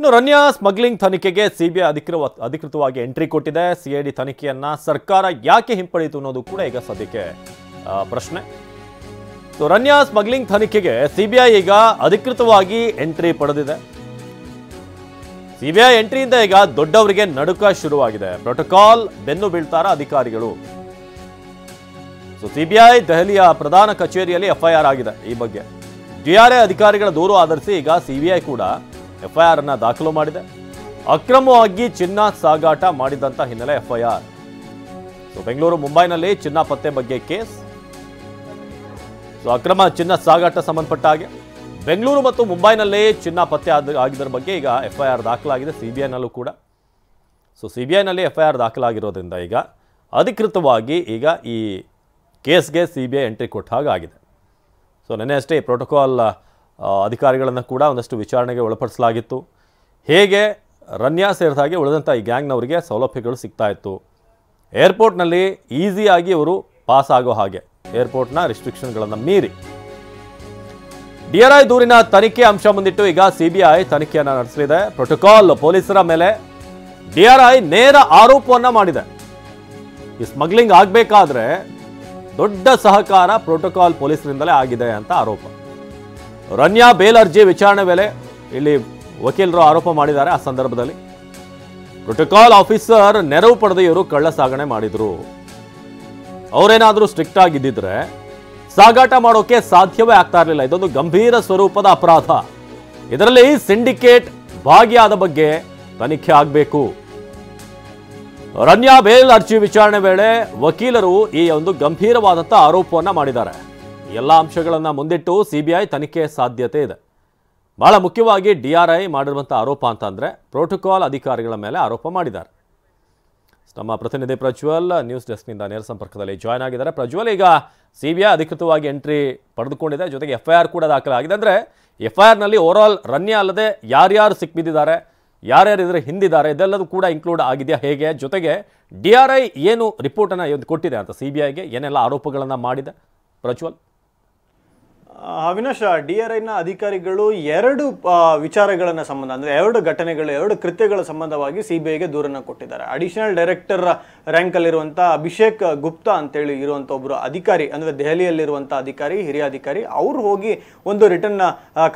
ಇನ್ನು ರನ್ಯಾ ಸ್ಮಗ್ಲಿಂಗ್ ತನಿಖೆಗೆ ಸಿಬಿಐ ಅಧಿಕೃತವಾಗಿ ಎಂಟ್ರಿ ಕೊಟ್ಟಿದೆ. ಸಿಐಡಿ ತನಿಖೆಯನ್ನ ಸರ್ಕಾರ ಯಾಕೆ ಹಿಂಪಡೆಯಿತು ಅನ್ನೋದು ಕೂಡ ಈಗ ಸದ್ಯಕ್ಕೆ ಪ್ರಶ್ನೆ. ರನ್ಯಾ ಸ್ಮಗ್ಲಿಂಗ್ ತನಿಖೆಗೆ ಸಿಬಿಐ ಈಗ ಅಧಿಕೃತವಾಗಿ ಎಂಟ್ರಿ ಪಡೆದಿದೆ. ಸಿಬಿಐ ಎಂಟ್ರಿಯಿಂದ ಈಗ ದೊಡ್ಡವರಿಗೆ ನಡುಕ ಶುರುವಾಗಿದೆ. ಪ್ರೋಟೋಕಾಲ್ ಬೆನ್ನು ಬೀಳ್ತಾರ ಅಧಿಕಾರಿಗಳು. ಸಿಬಿಐ ದೆಹಲಿಯ ಪ್ರಧಾನ ಕಚೇರಿಯಲ್ಲಿ ಎಫ್ಐಆರ್ ಆಗಿದೆ. ಈ ಬಗ್ಗೆ ಡಿಆರ್ಐ ಅಧಿಕಾರಿಗಳ ದೂರು ಆಧರಿಸಿ ಈಗ ಸಿಬಿಐ ಕೂಡ ಎಫ್ಐಆರ್ ಅನ್ನ ದಾಖಲು ಮಾಡಿದೆ. ಅಕ್ರಮವಾಗಿ ಚಿನ್ನ ಸಾಗಾಟ ಮಾಡಿದಂತ ಹಿನ್ನೆಲೆ ಎಫ್ಐಆರ್. ಬೆಂಗಳೂರು ಮುಂಬೈನಲ್ಲಿ ಚಿನ್ನ ಪತ್ತೆ ಬಗ್ಗೆ ಕೇಸ್. ಅಕ್ರಮ ಚಿನ್ನ ಸಾಗಾಟ ಸಂಬಂಧಪಟ್ಟ ಹಾಗೆ ಬೆಂಗಳೂರು ಮತ್ತು ಮುಂಬೈನಲ್ಲಿ ಚಿನ್ನ ಪತ್ತೆ ಆಗಿದ್ದರ ಬಗ್ಗೆ ಈಗ ಎಫ್ಐಆರ್ ದಾಖಲಾಗಿದೆ ಸಿಬಿಐನಲ್ಲೂ ಕೂಡ. ಸಿಬಿಐನಲ್ಲಿ ಎಫ್ಐಆರ್ ದಾಖಲಾಗಿರೋದ್ರಿಂದ ಈಗ ಅಧಿಕೃತವಾಗಿ ಈಗ ಈ ಕೇಸ್ಗೆ ಸಿಬಿಐ ಎಂಟ್ರಿ ಕೊಟ್ಟ ಹಾಗಾಗಿದೆ. ನೆನ್ನೆ ಅಷ್ಟೇ ಈ ಪ್ರೋಟೋಕಾಲ್ ಅಧಿಕಾರಿಗಳನ್ನು ಕೂಡ ಒಂದಷ್ಟು ವಿಚಾರಣೆಗೆ ಒಳಪಡಿಸಲಾಗಿತ್ತು. ಹೇಗೆ ರನ್ಯಾ ಸೇರಿದ ಹಾಗೆ ಉಳಿದಂಥ ಈ ಗ್ಯಾಂಗ್ನವರಿಗೆ ಸೌಲಭ್ಯಗಳು ಸಿಗ್ತಾ ಇತ್ತು. ಏರ್ಪೋರ್ಟ್ನಲ್ಲಿ ಈಸಿಯಾಗಿ ಇವರು ಪಾಸ್ ಆಗೋ ಹಾಗೆ ಏರ್ಪೋರ್ಟ್ನ ರಿಸ್ಟ್ರಿಕ್ಷನ್ಗಳನ್ನು ಮೀರಿ ಡಿಆರ್ಐ ದೂರಿನ ತನಿಖೆ ಅಂಶ ಮುಂದಿಟ್ಟು ಈಗ ಸಿಬಿಐ ತನಿಖೆಯನ್ನು ನಡೆಸಲಿದೆ. ಪ್ರೋಟೋಕಾಲ್ ಪೊಲೀಸರ ಮೇಲೆ ಡಿಆರ್ಐ ನೇರ ಆರೋಪವನ್ನ ಮಾಡಿದೆ. ಈ ಸ್ಮಗ್ಲಿಂಗ್ ಆಗಬೇಕಾದ್ರೆ ದೊಡ್ಡ ಸಹಕಾರ ಪ್ರೋಟೋಕಾಲ್ ಪೊಲೀಸರಿಂದಲೇ ಆಗಿದೆ ಅಂತ ಆರೋಪ. ರನ್ಯಾ ಬೇಲ್ ಅರ್ಜಿ ವಿಚಾರಣೆ ವೇಳೆ ಇಲ್ಲಿ ವಕೀಲರು ಆರೋಪ ಮಾಡಿದ್ದಾರೆ. ಆ ಸಂದರ್ಭದಲ್ಲಿ ಪ್ರೋಟೋಕಾಲ್ ಆಫೀಸರ್ ನೆರವು ಪಡೆದು ಇವರು ಕಳ್ಳ ಸಾಗಣೆ ಮಾಡಿದ್ರು. ಅವರೇನಾದರೂ ಸ್ಟ್ರಿಕ್ಟ್ ಆಗಿದ್ದಿದ್ರೆ ಸಾಗಾಟ ಮಾಡೋಕೆ ಸಾಧ್ಯವೇ ಆಗ್ತಾ ಇರಲಿಲ್ಲ. ಇದೊಂದು ಗಂಭೀರ ಸ್ವರೂಪದ ಅಪರಾಧ. ಇದರಲ್ಲಿ ಸಿಂಡಿಕೇಟ್ ಭಾಗಿಯಾದ ಬಗ್ಗೆ ತನಿಖೆ ಆಗಬೇಕು. ರನ್ಯಾ ಬೇಲ್ ಅರ್ಜಿ ವಿಚಾರಣೆ ವೇಳೆ ವಕೀಲರು ಈ ಒಂದು ಗಂಭೀರವಾದಂಥ ಆರೋಪವನ್ನು ಮಾಡಿದ್ದಾರೆ. ಎಲ್ಲ ಅಂಶಗಳನ್ನು ಮುಂದಿಟ್ಟು ಸಿಬಿಐ ತನಿಖೆ ಸಾಧ್ಯತೆ ಇದೆ. ಬಹಳ ಮುಖ್ಯವಾಗಿ ಡಿಆರ್ಐ ಮಾಡಿರುವಂಥ ಆರೋಪ ಅಂತಂದರೆ ಪ್ರೋಟೋಕಾಲ್ ಅಧಿಕಾರಿಗಳ ಮೇಲೆ ಆರೋಪ ಮಾಡಿದ್ದಾರೆ. ನಮ್ಮ ಪ್ರತಿನಿಧಿ ಪ್ರಜ್ವಲ್ ನ್ಯೂಸ್ ಡೆಸ್ಕ್ನಿಂದ ನೇರ ಸಂಪರ್ಕದಲ್ಲಿ ಜಾಯ್ನ್ ಆಗಿದ್ದಾರೆ. ಪ್ರಜ್ವಲ್, ಈಗ ಸಿಬಿಐ ಅಧಿಕೃತವಾಗಿ ಎಂಟ್ರಿ ಪಡೆದುಕೊಂಡಿದೆ, ಜೊತೆಗೆ ಎಫ್ಐಆರ್ ಕೂಡ ದಾಖಲಾಗಿದೆ. ಅಂದರೆ ಎಫ್ಐಆರ್ನಲ್ಲಿ ಓವರಾಲ್ ರನ್ಯಾ ಅಲ್ಲದೆ ಯಾರ್ಯಾರು ಸಿಕ್ಬಿದ್ದಿದ್ದಾರೆ, ಯಾರ್ಯಾರು ಇದರ ಹಿಂದಿದ್ದಾರೆ, ಇದೆಲ್ಲದೂ ಕೂಡ ಇನ್ಕ್ಲೂಡ್ ಆಗಿದೆಯಾ ಹೇಗೆ? ಜೊತೆಗೆ ಡಿಆರ್ಐ ಏನು ರಿಪೋರ್ಟನ್ನು ಕೊಟ್ಟಿದೆ ಅಂತ ಸಿಬಿಐಗೆ, ಏನೆಲ್ಲ ಆರೋಪಗಳನ್ನು ಮಾಡಿದೆ ಪ್ರಜ್ವಲ್? ಅವಿನಾಶ್, ಡಿಆರ್ಐನ ಅಧಿಕಾರಿಗಳು ಎರಡು ವಿಚಾರಗಳನ್ನು ಸಂಬಂಧ ಅಂದರೆ ಎರಡು ಘಟನೆಗಳು, ಎರಡು ಕೃತ್ಯಗಳ ಸಂಬಂಧವಾಗಿ ಸಿಬಿಐಗೆ ದೂರನ್ನು ಕೊಟ್ಟಿದ್ದಾರೆ. ಅಡಿಷನಲ್ ಡೈರೆಕ್ಟರ್ ರ್ಯಾಂಕಲ್ಲಿರುವಂಥ ಅಭಿಷೇಕ್ ಗುಪ್ತಾ ಅಂತೇಳಿ ಇರುವಂಥ ಒಬ್ಬರು ಅಧಿಕಾರಿ, ಅಂದರೆ ದೆಹಲಿಯಲ್ಲಿರುವಂಥ ಅಧಿಕಾರಿ, ಹಿರಿಯ ಅಧಿಕಾರಿ, ಅವರು ಹೋಗಿ ಒಂದು ರಿಟರ್ನ್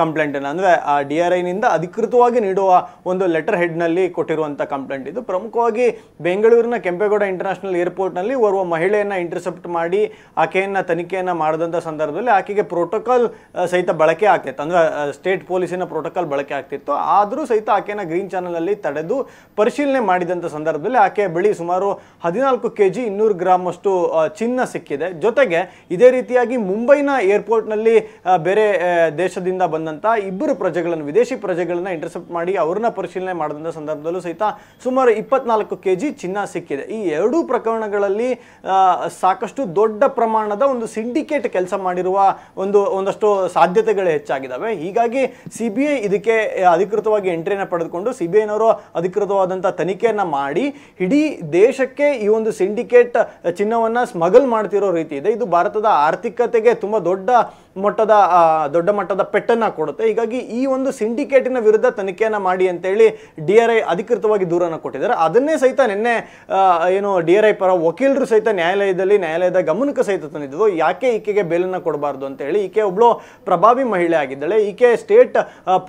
ಕಂಪ್ಲೇಂಟನ್ನು ಅಂದರೆ ಆ ಡಿಆರ್ಐನಿಂದ ಅಧಿಕೃತವಾಗಿ ನೀಡುವ ಒಂದು ಲೆಟರ್ ಹೆಡ್ನಲ್ಲಿ ಕೊಟ್ಟಿರುವಂಥ ಕಂಪ್ಲೇಂಟ್ ಇದು. ಪ್ರಮುಖವಾಗಿ ಬೆಂಗಳೂರಿನ ಕೆಂಪೇಗೌಡ ಇಂಟರ್ನ್ಯಾಷನಲ್ ಏರ್ಪೋರ್ಟ್ನಲ್ಲಿ ಓರ್ವ ಮಹಿಳೆಯನ್ನು ಇಂಟರ್ಸೆಪ್ಟ್ ಮಾಡಿ ಆಕೆಯನ್ನು ತನಿಖೆಯನ್ನು ಮಾಡಿದಂಥ ಸಂದರ್ಭದಲ್ಲಿ ಆಕೆಗೆ ಪ್ರೋಟೋಕಾಲ್ ಸಹಿತ ಬಳಕೆ ಆಗ್ತಿತ್ತು, ಅಂದ್ರೆ ಸ್ಟೇಟ್ ಪೊಲೀಸಿನ ಪ್ರೋಟೋಕಾಲ್ ಬಳಕೆ ಆಗ್ತಿತ್ತು. ಆದರೂ ಸಹಿತ ಆಕೆಯನ್ನು ಗ್ರೀನ್ ಚಾನಲ್ನಲ್ಲಿ ತಡೆದು ಪರಿಶೀಲನೆ ಮಾಡಿದಂಥ ಸಂದರ್ಭದಲ್ಲಿ ಆಕೆ ಬಳಿ ಸುಮಾರು 14 kg 200 ಗ್ರಾಮ್ ಅಷ್ಟು ಚಿನ್ನ ಸಿಕ್ಕಿದೆ. ಜೊತೆಗೆ ಇದೇ ರೀತಿಯಾಗಿ ಮುಂಬೈನ ಏರ್ಪೋರ್ಟ್ನಲ್ಲಿ ಬೇರೆ ದೇಶದಿಂದ ಬಂದಂಥ ಇಬ್ಬರು ಪ್ರಜೆಗಳನ್ನು, ವಿದೇಶಿ ಪ್ರಜೆಗಳನ್ನು ಇಂಟರ್ಸೆಪ್ಟ್ ಮಾಡಿ ಅವ್ರನ್ನ ಪರಿಶೀಲನೆ ಮಾಡಿದಂಥ ಸಂದರ್ಭದಲ್ಲೂ ಸಹಿತ ಸುಮಾರು 24 kg ಚಿನ್ನ ಸಿಕ್ಕಿದೆ. ಈ ಎರಡೂ ಪ್ರಕರಣಗಳಲ್ಲಿ ಸಾಕಷ್ಟು ದೊಡ್ಡ ಪ್ರಮಾಣದ ಒಂದು ಸಿಂಡಿಕೇಟ್ ಕೆಲಸ ಮಾಡಿರುವ ಒಂದಷ್ಟು ಸಾಧ್ಯತೆಗಳು ಹೆಚ್ಚಾಗಿದ್ದಾವೆ. ಹೀಗಾಗಿ ಸಿಬಿಐ ಇದಕ್ಕೆ ಅಧಿಕೃತವಾಗಿ ಎಂಟ್ರಿಯನ್ನು ಪಡೆದುಕೊಂಡು ಸಿಬಿಐನವರು ಅಧಿಕೃತವಾದಂಥ ತನಿಖೆಯನ್ನು ಮಾಡಿ ಇಡೀ ದೇಶಕ್ಕೆ ಈ ಒಂದು ಸಿಂಡಿಕೇಟ್ ಚಿನ್ನವನ್ನು ಸ್ಮಗಲ್ ಮಾಡ್ತಿರೋ ರೀತಿ ಇದೆ. ಇದು ಭಾರತದ ಆರ್ಥಿಕತೆಗೆ ತುಂಬ ದೊಡ್ಡ ಮಟ್ಟದ ಪೆಟ್ಟನ್ನು ಕೊಡುತ್ತೆ. ಹೀಗಾಗಿ ಈ ಒಂದು ಸಿಂಡಿಕೇಟಿನ ವಿರುದ್ಧ ತನಿಖೆಯನ್ನು ಮಾಡಿ ಅಂತೇಳಿ ಡಿಆರ್ಐ ಅಧಿಕೃತವಾಗಿ ದೂರನ್ನು ಕೊಟ್ಟಿದ್ದಾರೆ. ಅದನ್ನೇ ಸಹಿತ ನಿನ್ನೆ ಏನು ಡಿಆರ್ಐ ಪರ ವಕೀಲರು ಸಹಿತ ನ್ಯಾಯಾಲಯದ ಗಮನಕ್ಕೆ ಸಹಿತ ತಂದಿದ್ದು, ಯಾಕೆ ಈಕೆಗೆ ಬೇಲನ್ನು ಕೊಡಬಾರ್ದು ಅಂತೇಳಿ. ಈಕೆ ಒಬ್ಳು ಪ್ರಭಾವಿ ಮಹಿಳೆ ಆಗಿದ್ದಾಳೆ. ಈಕೆ ಸ್ಟೇಟ್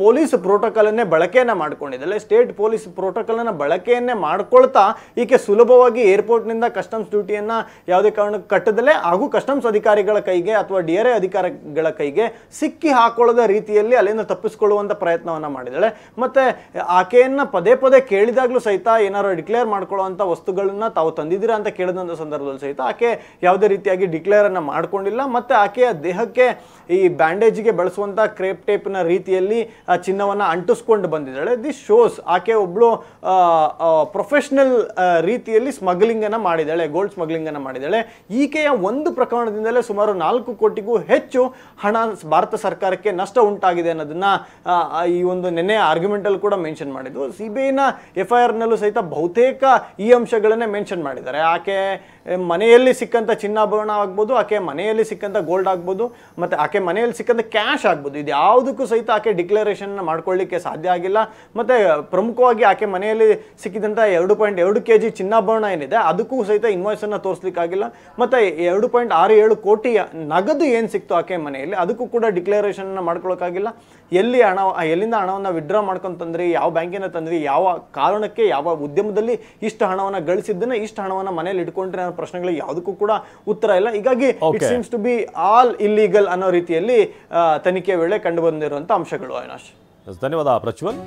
ಪೊಲೀಸ್ ಪ್ರೋಟೋಕಾಲನ್ನೇ ಬಳಕೆಯನ್ನು ಮಾಡ್ಕೊಂಡಿದ್ದಾಳೆ. ಸ್ಟೇಟ್ ಪೊಲೀಸ್ ಪ್ರೋಟೋಕಾಲನ್ನು ಬಳಕೆಯನ್ನೇ ಮಾಡ್ಕೊಳ್ತಾ ಈಕೆ ಸುಲಭವಾಗಿ ಏರ್ಪೋರ್ಟ್ನಿಂದ ಕಸ್ಟಮ್ಸ್ ಡ್ಯೂಟಿಯನ್ನು ಯಾವುದೇ ಕಾರಣಕ್ಕೆ ಕಟ್ಟದಲ್ಲೇ ಹಾಗೂ ಕಸ್ಟಮ್ಸ್ ಅಧಿಕಾರಿಗಳ ಕೈಗೆ ಅಥವಾ ಡಿಆರ್ಐ ಅಧಿಕಾರಿಗಳ ಕೈಗೆ ಸಿಕ್ಕಿ ಹಾಕೊಳ್ಳದ ರೀತಿಯಲ್ಲಿ ಅಲ್ಲಿಂದ ತಪ್ಪಿಸಿಕೊಳ್ಳುವಂಥ ಪ್ರಯತ್ನವನ್ನು ಮಾಡಿದ್ದಾಳೆ. ಮತ್ತೆ ಆಕೆಯನ್ನ ಪದೇ ಪದೇ ಕೇಳಿದಾಗಲೂ ಸಹಿತ ಏನಾದ್ರು ಡಿಕ್ಲೇರ್ ಮಾಡ್ಕೊಳ್ಳುವಂಥ ವಸ್ತುಗಳನ್ನ ತಾವು ತಂದಿದ್ದೀರಾ ಅಂತ ಕೇಳಿದಂಥ ಸಂದರ್ಭದಲ್ಲಿ ಸಹಿತ ಆಕೆ ಯಾವುದೇ ರೀತಿಯಾಗಿ ಡಿಕ್ಲೇರ್ ಅನ್ನು ಮಾಡ್ಕೊಂಡಿಲ್ಲ. ಮತ್ತೆ ಆಕೆಯ ದೇಹಕ್ಕೆ ಈ ಬ್ಯಾಂಡೇಜ್ಗೆ ಬಳಸುವಂಥ ಕ್ರೇಪ್ ಟೇಪ್ನ ರೀತಿಯಲ್ಲಿ ಚಿನ್ನವನ್ನು ಅಂಟಿಸ್ಕೊಂಡು ಬಂದಿದ್ದಾಳೆ. ದಿಸ್ ಶೋಸ್ ಆಕೆ ಒಬ್ಳು ಪ್ರೊಫೆಷನಲ್ ರೀತಿಯಲ್ಲಿ ಸ್ಮಗ್ಲಿಂಗನ್ನು ಮಾಡಿದ್ದಾಳೆ, ಗೋಲ್ಡ್ ಸ್ಮಗ್ಲಿಂಗನ್ನು ಮಾಡಿದ್ದಾಳೆ. ಈಕೆಯ ಒಂದು ಪ್ರಕರಣದಿಂದಲೇ ಸುಮಾರು 4 ಕೋಟಿಗೂ ಹೆಚ್ಚು ಹಣ ಭಾರತ ಸರ್ಕಾರಕ್ಕೆ ನಷ್ಟ ಉಂಟಾಗಿದೆ ಅನ್ನೋದನ್ನ ಈ ಒಂದು ನೆನ್ನೆ ಆರ್ಗ್ಯುಮೆಂಟಲ್ಲಿ ಕೂಡ ಮೆನ್ಷನ್ ಮಾಡಿದ್ದು. ಸಿಬಿಐನ ಎಫ್ಐಆರ್ನಲ್ಲೂ ಸಹಿತ ಬಹುತೇಕ ಈ ಅಂಶಗಳನ್ನೇ ಮೆನ್ಷನ್ ಮಾಡಿದ್ದಾರೆ. ಆಕೆ ಮನೆಯಲ್ಲಿ ಸಿಕ್ಕಂಥ ಚಿನ್ನಾಭರಣ ಆಗ್ಬೋದು, ಆಕೆ ಮನೆಯಲ್ಲಿ ಸಿಕ್ಕಂಥ ಗೋಲ್ಡ್ ಆಗ್ಬೋದು, ಮತ್ತು ಆಕೆ ಆಕೆ ಮನೆಯಲ್ಲಿ ಸಿಕ್ಕಂತ ಕ್ಯಾಶ್ ಆಗ್ಬೋದು, ಇದು ಯಾವುದಕ್ಕೂ ಸಹಿತ ಆಕೆ ಡಿಕ್ಲರೇಷನ್ ಮಾಡ್ಕೊಳ್ಳಿಕ್ಕೆ ಸಾಧ್ಯ ಆಗಿಲ್ಲ. ಮತ್ತೆ ಪ್ರಮುಖವಾಗಿ ಆಕೆ ಮನೆಯಲ್ಲಿ ಸಿಕ್ಕಿದಂಥ 2.2 kg ಚಿನ್ನಾಭರಣ ಏನಿದೆ ಅದಕ್ಕೂ ಸಹಿತ ಇನ್ವಾಯ್ಸ್ ಅನ್ನ ತೋರಿಸ್ಲಿಕ್ಕಾಗಿಲ್ಲ. ಮತ್ತೆ 2.67 ಕೋಟಿ ನಗದು ಏನ್ ಸಿಕ್ತು ಆಕೆ ಮನೆಯಲ್ಲಿ ಅದಕ್ಕೂ ಕೂಡ ಡಿಕ್ಲರೇಷನ್ ಮಾಡ್ಕೊಳ್ಳೋಕ್ಕಾಗಿಲ್ಲ. ಎಲ್ಲಿಂದ ಹಣವನ್ನ ವಿಡ್ರಾ ಮಾಡ್ಕೊಂಡು ತಂದ್ರಿ, ಯಾವ ಬ್ಯಾಂಕಿನ ತಂದ್ರಿ, ಯಾವ ಕಾರಣಕ್ಕೆ, ಯಾವ ಉದ್ಯಮದಲ್ಲಿ ಇಷ್ಟು ಹಣವನ್ನ ಗಳಿಸಿದ್ದನ್ನ ಇಷ್ಟು ಹಣವನ್ನ ಮನೆಯಲ್ಲಿ ಇಟ್ಕೊಂಡ್ರೆ ಅನ್ನೋ ಪ್ರಶ್ನೆಗಳಿಗೆ ಯಾವುದಕ್ಕೂ ಕೂಡ ಉತ್ತರ ಇಲ್ಲ. ಹೀಗಾಗಿ it seems to be all illegal ಅನ್ನೋ ರೀತಿಯಲ್ಲಿ ತನಿಖೆ ವೇಳೆ ಕಂಡು ಬಂದಿರುವಂತ ಅಂಶಗಳು. ಅವಿನಾಶ್, ಧನ್ಯವಾದ ಪ್ರಜ್ವಲ್.